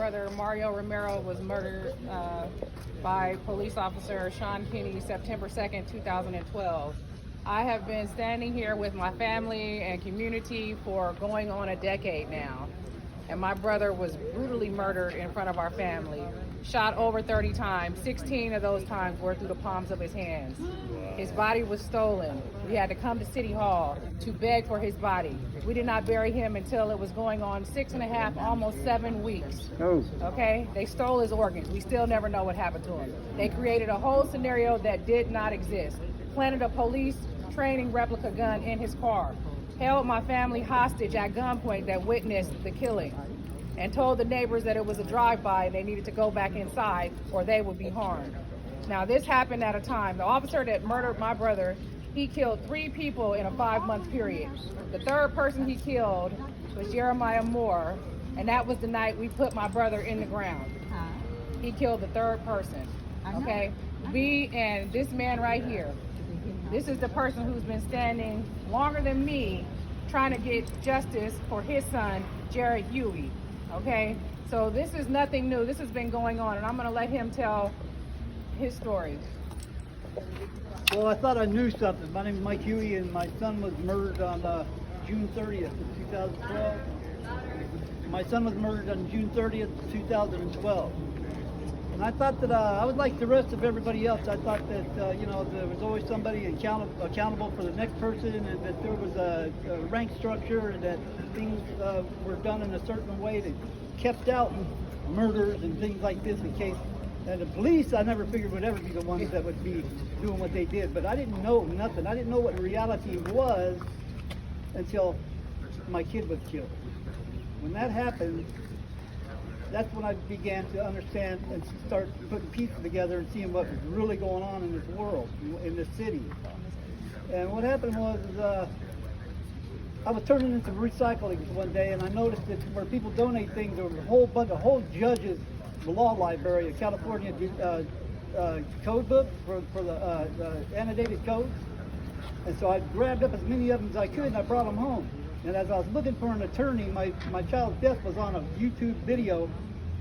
brother Mario Romero was murdered by police officer Sean Kinney September 2nd, 2012. I have been standing here with my family and community for going on a decade now. And my brother was brutally murdered in front of our family, shot over 30 times. 16 of those times were through the palms of his hands. His body was stolen. We had to come to City Hall to beg for his body. We did not bury him until it was going on 6.5, almost 7 weeks. Oh. Okay? They stole his organs. We still never know what happened to him. They created a whole scenario that did not exist. Planted a police training replica gun in his car. Held my family hostage at gunpoint that witnessed the killing, and told the neighbors that it was a drive-by and they needed to go back inside or they would be harmed. Now, this happened at a time. The officer that murdered my brother, he killed 3 people in a 5-month period. The third person he killed was Jeremiah Moore, and that was the night we put my brother in the ground. He killed the third person, okay? Me and this man right here, this is the person who's been standing longer than me trying to get justice for his son, Jared Huey, okay? So this is nothing new. This has been going on, and I'm gonna let him tell his story. Well, I thought I knew something. My name is Mike Huey, and my son was murdered on June 30th of 2012. My son was murdered on June 30th, 2012. And I thought that I was like the rest of everybody else. I thought that, you know, there was always somebody accountable for the next person, and that there was a rank structure, and that things were done in a certain way that kept out murders and things like this in case. And the police, I never figured would ever be the ones that would be doing what they did. But I didn't know nothing. I didn't know what reality was until my kid was killed. When that happened, that's when I began to understand and start putting pieces together and seeing what was really going on in this world, in this city. And what happened was, I was turning into recycling one day, and I noticed that where people donate things, there was a whole judge's law library, a California code book for the annotated codes. And so I grabbed up as many of them as I could, and I brought them home. And as I was looking for an attorney, my child's death was on a YouTube video,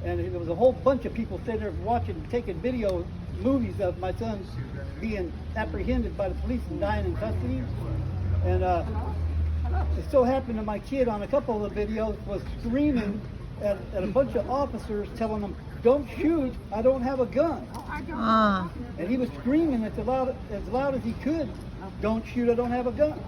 and there was a whole bunch of people sitting there watching, taking video movies of my son being apprehended by the police and dying in custody. And it so happened that my kid on a couple of the videos was screaming at a bunch of officers, telling them, "Don't shoot, I don't have a gun." And he was screaming as loud as he could, "Don't shoot, I don't have a gun."